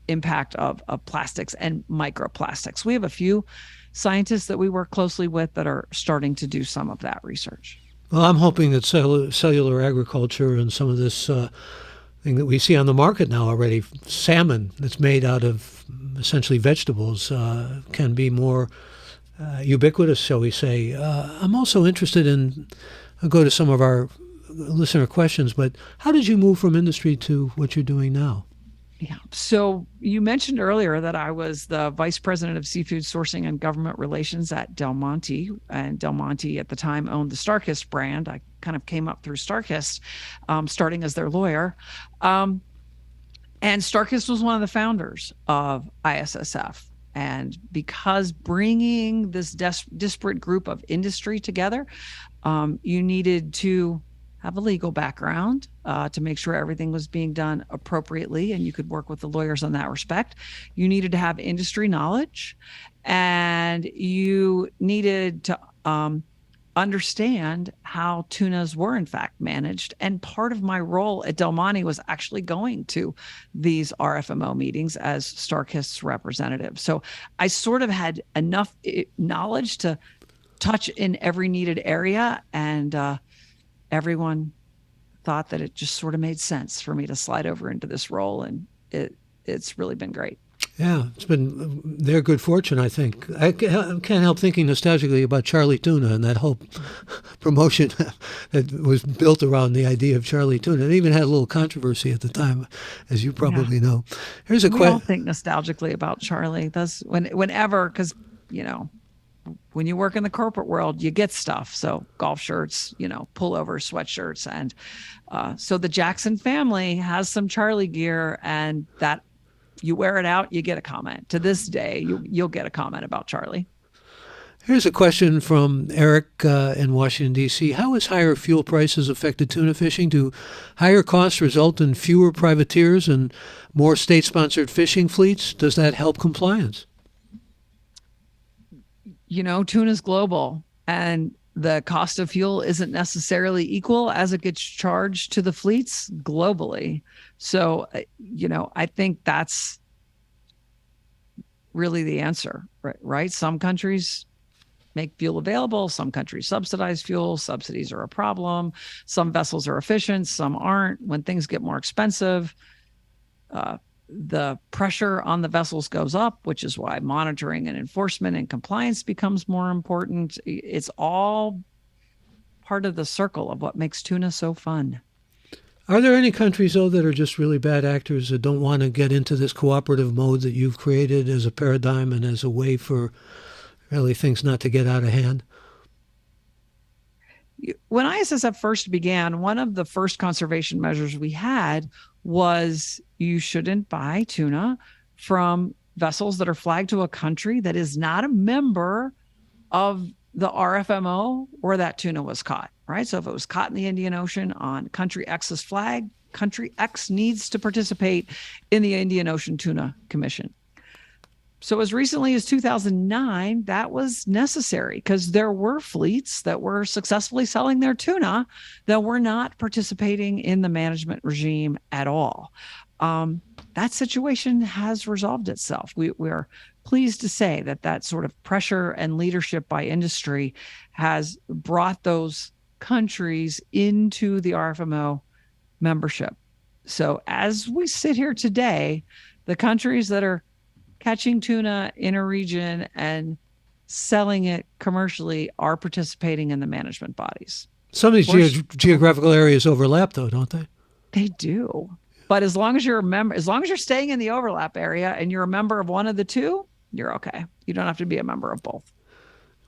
impact of plastics and microplastics. We have a few scientists that we work closely with that are starting to do some of that research. Well, I'm hoping that cellular agriculture and some of this thing that we see on the market now already, salmon that's made out of essentially vegetables, can be more ubiquitous, shall we say. I'm also interested in, I'll go to some of our listener questions, but how did you move from industry to what you're doing now? Yeah. So you mentioned earlier that I was the vice president of seafood sourcing and government relations at Del Monte, and Del Monte at the time owned the Starkist brand. I kind of came up through Starkist, starting as their lawyer. And Starkist was one of the founders of ISSF. And because bringing this disparate group of industry together, you needed to have a legal background to make sure everything was being done appropriately and you could work with the lawyers on that respect. You needed to have industry knowledge and you needed to understand how tunas were in fact managed. And part of my role at Del Monte was actually going to these RFMO meetings as Starkist's representative. So I sort of had enough knowledge to touch in every needed area, and everyone thought that it just sort of made sense for me to slide over into this role, and it's really been great. Yeah, it's been their good fortune, I think. I can't help thinking nostalgically about Charlie Tuna and that whole promotion that was built around the idea of Charlie Tuna. It even had a little controversy at the time, as you probably know. Here's a question. We all think nostalgically about Charlie. That's whenever, because, when you work in the corporate world, you get stuff. So golf shirts, pullovers, sweatshirts. And so the Jackson family has some Charlie gear, and that you wear it out, you get a comment. To this day, you'll get a comment about Charlie. Here's a question from Eric in Washington, D.C. How has higher fuel prices affected tuna fishing? Do higher costs result in fewer privateers and more state-sponsored fishing fleets? Does that help compliance? Tuna's global, and the cost of fuel isn't necessarily equal as it gets charged to the fleets globally. So, I think that's really the answer, right? Some countries make fuel available. Some countries subsidize fuel. Subsidies are a problem. Some vessels are efficient. Some aren't. When things get more expensive, the pressure on the vessels goes up, which is why monitoring and enforcement and compliance becomes more important. It's all part of the circle of what makes tuna so fun. Are there any countries, though, that are just really bad actors that don't want to get into this cooperative mode that you've created as a paradigm and as a way for really things not to get out of hand? When ISSF first began, one of the first conservation measures we had was you shouldn't buy tuna from vessels that are flagged to a country that is not a member of the RFMO where that tuna was caught, right? So if it was caught in the Indian Ocean on country X's flag, country X needs to participate in the Indian Ocean Tuna Commission. So as recently as 2009, that was necessary because there were fleets that were successfully selling their tuna that were not participating in the management regime at all. That situation has resolved itself. We're pleased to say that sort of pressure and leadership by industry has brought those countries into the RFMO membership. So as we sit here today, the countries that are catching tuna in a region and selling it commercially are participating in the management bodies. Some of these geographical areas overlap, though, don't they? They do. But as long as you're a member, as long as you're staying in the overlap area and you're a member of one of the two, you're okay. You don't have to be a member of both.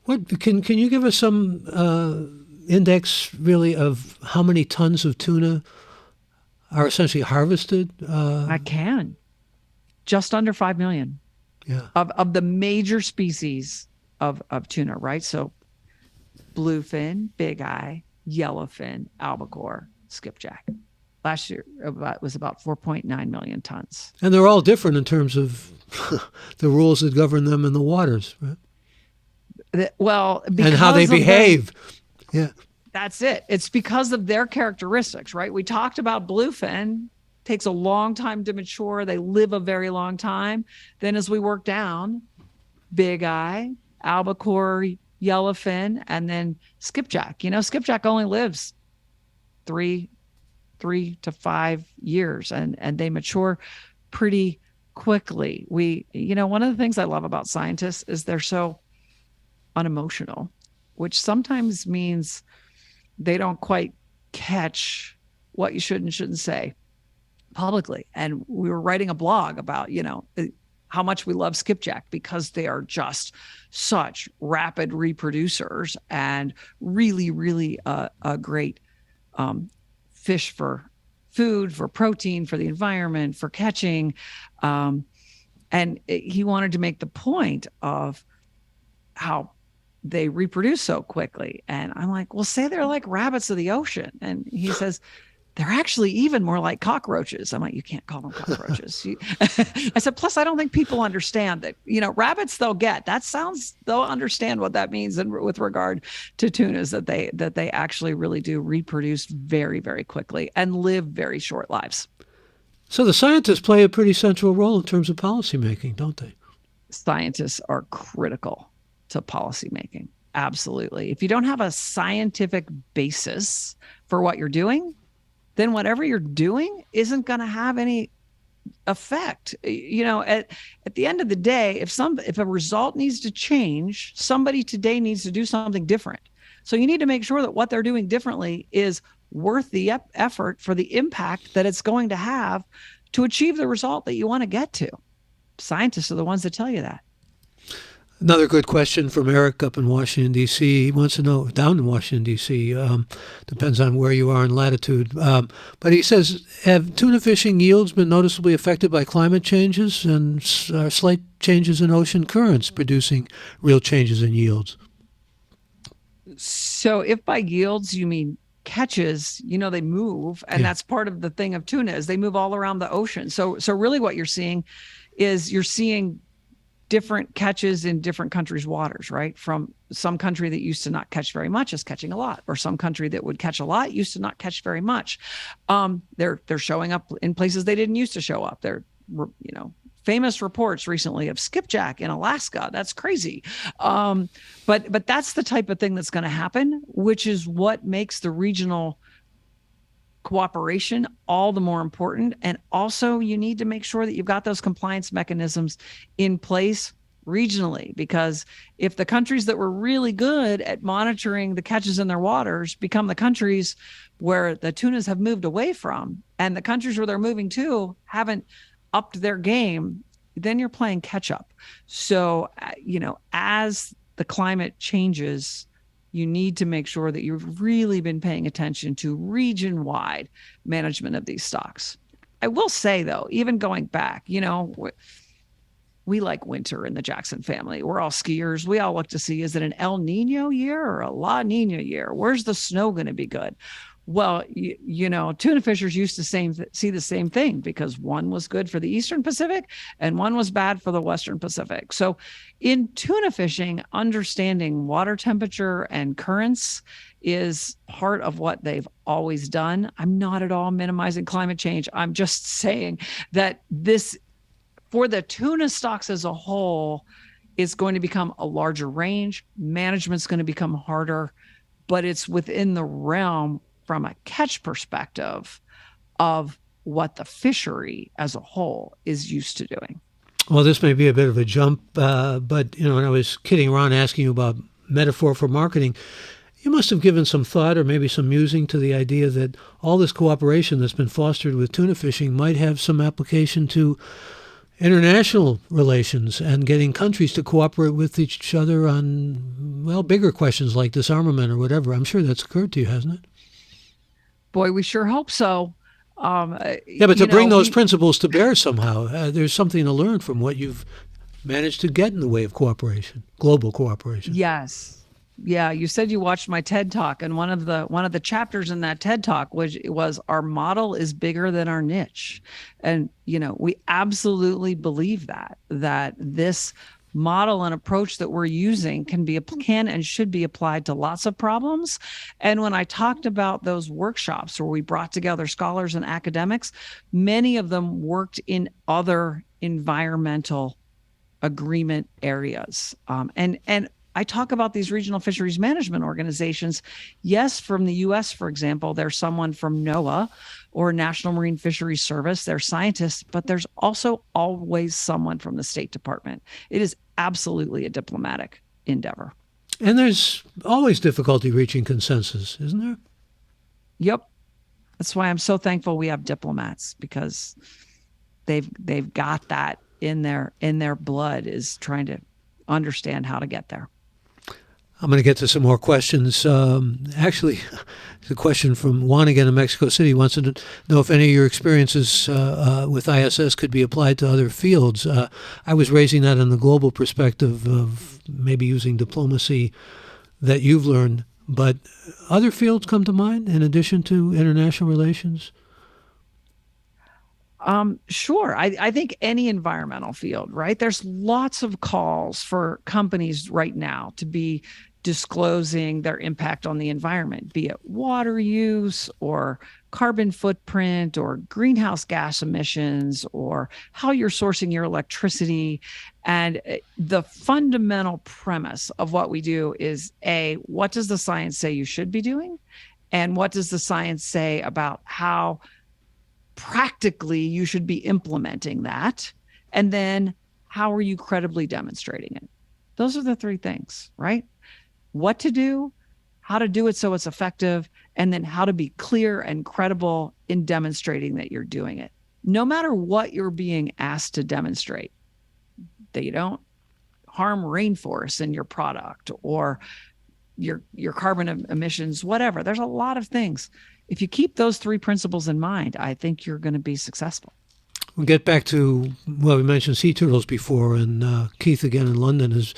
What can you give us some index really of how many tons of tuna are essentially harvested? I can. Just under 5 million. Yeah. Of the major species of tuna, right? So bluefin, big eye, yellowfin, albacore, skipjack. Last year was about 4.9 million tons. And they're all different in terms of the rules that govern them in the waters, right? Well, and how they behave. Yeah. That's it. It's because of their characteristics, right? We talked about bluefin. Takes a long time to mature. They live a very long time. Then as we work down, big eye, albacore, yellowfin, and then skipjack. Skipjack only lives three to 5 years and they mature pretty quickly. One of the things I love about scientists is they're so unemotional, which sometimes means they don't quite catch what you should and shouldn't say publicly. And we were writing a blog about, how much we love skipjack because they are just such rapid reproducers and really, really a great fish for food, for protein, for the environment, for catching. And he wanted to make the point of how they reproduce so quickly. And I'm like, well, say they're like rabbits of the ocean. And he says, they're actually even more like cockroaches. I'm like, you can't call them cockroaches. I said, plus, I don't think people understand that, rabbits they'll understand what that means. And with regard to tunas, that they actually really do reproduce very, very quickly and live very short lives. So the scientists play a pretty central role in terms of policymaking, don't they? Scientists are critical to policymaking. Absolutely. If you don't have a scientific basis for what you're doing, then whatever you're doing isn't going to have any effect. At the end of the day, if a result needs to change, somebody today needs to do something different. So you need to make sure that what they're doing differently is worth the effort for the impact that it's going to have to achieve the result that you want to get to. Scientists are the ones that tell you that. Another good question from Eric up in Washington, D.C. He wants to know, down in Washington, D.C., depends on where you are in latitude. But he says, have tuna fishing yields been noticeably affected by climate changes and slight changes in ocean currents producing real changes in yields? So if by yields you mean catches, they move. And that's part of the thing of tuna is they move all around the ocean. So really what you're seeing is different catches in different countries' waters, right? From some country that used to not catch very much is catching a lot, or some country that would catch a lot used to not catch very much. They're showing up in places they didn't used to show up. They're, famous reports recently of skipjack in Alaska. That's crazy. But that's the type of thing that's going to happen, which is what makes the regional cooperation all the more important. And also, you need to make sure that you've got those compliance mechanisms in place regionally, because if the countries that were really good at monitoring the catches in their waters become the countries where the tunas have moved away from, and the countries where they're moving to haven't upped their game, then you're playing catch up. So, as the climate changes, you need to make sure that you've really been paying attention to region-wide management of these stocks. I will say, though, even going back, we like winter in the Jackson family. We're all skiers. We all look to see, is it an El Nino year or a La Nina year? Where's the snow going to be good? Well, tuna fishers used to see the same thing, because one was good for the Eastern Pacific and one was bad for the Western Pacific. So in tuna fishing, understanding water temperature and currents is part of what they've always done. I'm not at all minimizing climate change. I'm just saying that this, for the tuna stocks as a whole, is going to become a larger range. Management's going to become harder, but it's within the realm from a catch perspective of what the fishery as a whole is used to doing. Well, this may be a bit of a jump, but, when I was kidding around asking you about metaphor for marketing, you must have given some thought or maybe some musing to the idea that all this cooperation that's been fostered with tuna fishing might have some application to international relations and getting countries to cooperate with each other on, bigger questions like disarmament or whatever. I'm sure that's occurred to you, hasn't it? Boy, we sure hope so. But to bring those principles to bear somehow, there's something to learn from what you've managed to get in the way of cooperation, global cooperation. Yes. Yeah, you said you watched my TED Talk, and one of the chapters in that TED Talk was our model is bigger than our niche. And, we absolutely believe that this model and approach that we're using can and should be applied to lots of problems. And when I talked about those workshops where we brought together scholars and academics, many of them worked in other environmental agreement areas. And I talk about these regional fisheries management organizations. Yes, from the U.S., for example, there's someone from NOAA or National Marine Fisheries Service. They're scientists, but there's also always someone from the State Department. It is absolutely a diplomatic endeavor. And there's always difficulty reaching consensus, isn't there? Yep. That's why I'm so thankful we have diplomats, because they've got that in their blood, is trying to understand how to get there. I'm going to get to some more questions. Actually, it's a question from Juan again in Mexico City. He wants to know if any of your experiences with ISS could be applied to other fields. I was raising that in the global perspective of maybe using diplomacy that you've learned, but other fields come to mind in addition to international relations? Sure. I think any environmental field, right? There's lots of calls for companies right now to be disclosing their impact on the environment, be it water use or carbon footprint or greenhouse gas emissions or how you're sourcing your electricity. And the fundamental premise of what we do is, A, what does the science say you should be doing? And what does the science say about how practically you should be implementing that? And then how are you credibly demonstrating it? Those are the three things, right? What to do, how to do it so it's effective, and then how to be clear and credible in demonstrating that you're doing it. No matter what you're being asked to demonstrate, that you don't harm rainforests in your product or your carbon emissions, whatever. There's a lot of things. If you keep those three principles in mind, I think you're going to be successful. We'll get back to, we mentioned sea turtles before, and Keith again in London is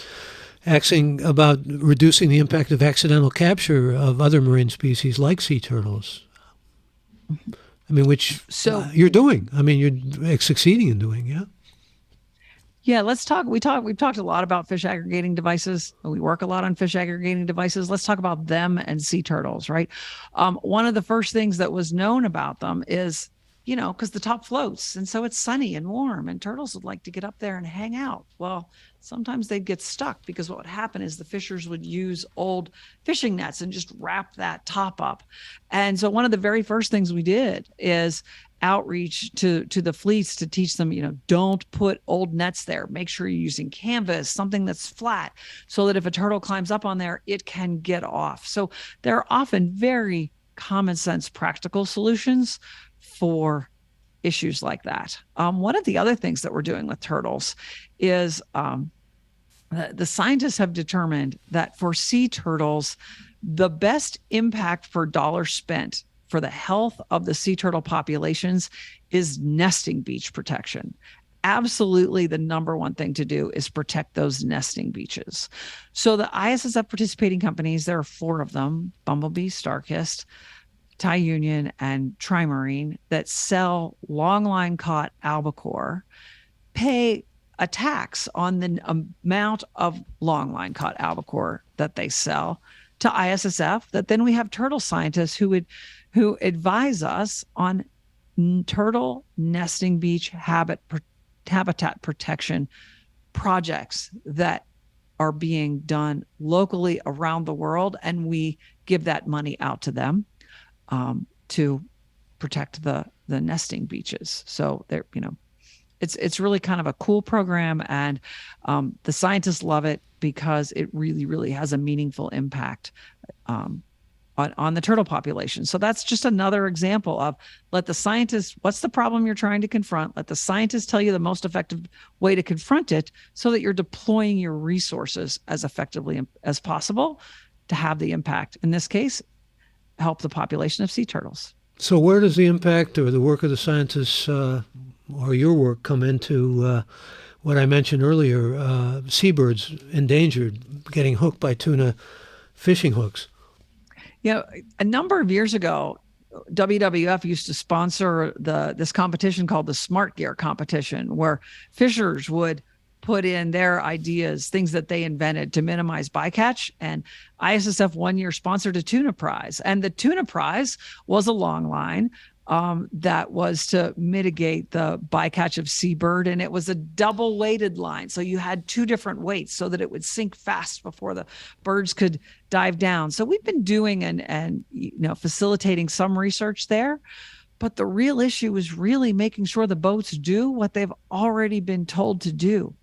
asking about reducing the impact of accidental capture of other marine species like sea turtles. I mean, which you're doing. I mean, you're succeeding in doing, yeah? Yeah, let's talk. We've talked a lot about fish aggregating devices. We work a lot on fish aggregating devices. Let's talk about them and sea turtles, right? One of the first things that was known about them is, because the top floats, and so it's sunny and warm, and turtles would like to get up there and hang out. Well, sometimes they'd get stuck because what would happen is the fishers would use old fishing nets and just wrap that top up. And so one of the very first things we did is outreach to the fleets to teach them, don't put old nets there. Make sure you're using canvas, something that's flat, so that if a turtle climbs up on there, it can get off. So there are often very common sense practical solutions for issues like that. One of the other things that we're doing with turtles is the scientists have determined that for sea turtles, the best impact per dollar spent for the health of the sea turtle populations is nesting beach protection. Absolutely, the number one thing to do is protect those nesting beaches. So the ISSF participating companies, there are 4 of them: Bumblebee, Starkist, Thai Union, and Trimarine, that sell longline caught albacore, pay a tax on the amount of longline caught albacore that they sell to ISSF. That then we have turtle scientists who advise us on turtle nesting beach habitat protection projects that are being done locally around the world, and we give that money out to them to protect the nesting beaches. So they're, it's really kind of a cool program, and the scientists love it because it really, really has a meaningful impact on the turtle population. So that's just another example of let the scientists, what's the problem you're trying to confront? Let the scientists tell you the most effective way to confront it, so that you're deploying your resources as effectively as possible to have the impact. In this case, help the population of sea turtles. So where does the impact or the work of the scientists or your work come into what I mentioned earlier, seabirds endangered, getting hooked by tuna fishing hooks? A number of years ago, WWF used to sponsor this competition called the Smart Gear competition, where fishers would put in their ideas, things that they invented to minimize bycatch. And ISSF one year sponsored a tuna prize. And the tuna prize was a long line that was to mitigate the bycatch of seabird. And it was a double weighted line. So you had 2 different weights so that it would sink fast before the birds could dive down. So we've been doing and facilitating some research there. But the real issue is really making sure the boats do what they've already been told to do.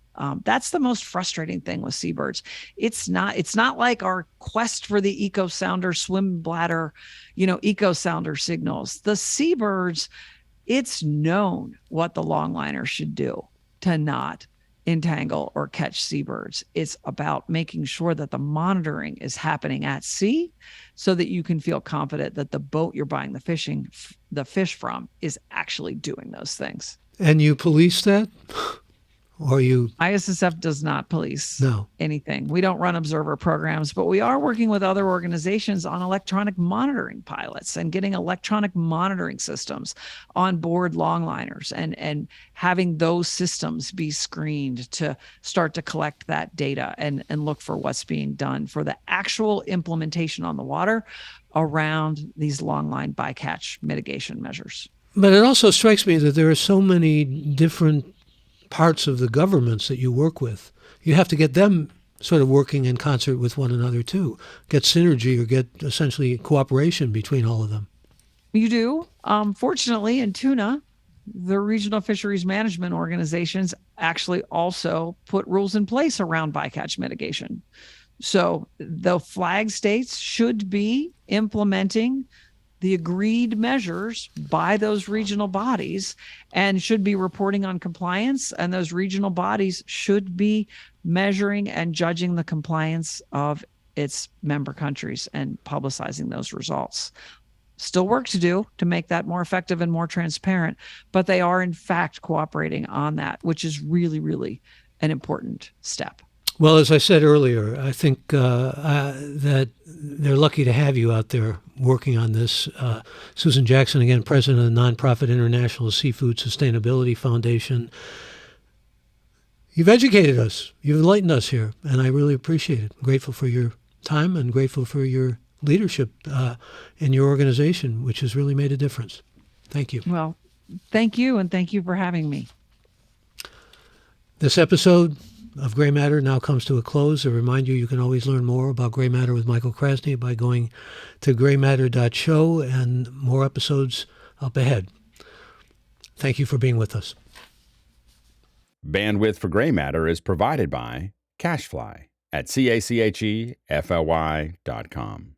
That's the most frustrating thing with seabirds. It's not like our quest for the eco sounder, swim bladder, eco sounder signals. The seabirds, it's known what the longliner should do to not entangle or catch seabirds. It's about making sure that the monitoring is happening at sea, so that you can feel confident that the boat you're buying the fish from is actually doing those things. And you police that? Or you? ISSF does not police No. anything. We don't run observer programs, but we are working with other organizations on electronic monitoring pilots and getting electronic monitoring systems on board longliners and having those systems be screened to start to collect that data and look for what's being done for the actual implementation on the water around these longline bycatch mitigation measures. But it also strikes me that there are so many different parts of the governments that you work with. You have to get them sort of working in concert with one another too, get synergy or get essentially cooperation between all of them. You do. Fortunately, in tuna, the regional fisheries management organizations actually also put rules in place around bycatch mitigation. So the flag states should be implementing the agreed measures by those regional bodies and should be reporting on compliance. And those regional bodies should be measuring and judging the compliance of its member countries and publicizing those results. Still work to do to make that more effective and more transparent, but they are in fact cooperating on that, which is really, really an important step. Well, as I said earlier, I think that they're lucky to have you out there working on this. Susan Jackson, again, president of the nonprofit International Seafood Sustainability Foundation. You've educated us. You've enlightened us here, and I really appreciate it. I'm grateful for your time and grateful for your leadership in your organization, which has really made a difference. Thank you. Well, thank you, and thank you for having me. This episode of Gray Matter now comes to a close. I remind you can always learn more about Gray Matter with Michael Krasny by going to graymatter.show, and more episodes up ahead. Thank you for being with us. Bandwidth for Gray Matter is provided by CacheFly at CACHEFLY.com.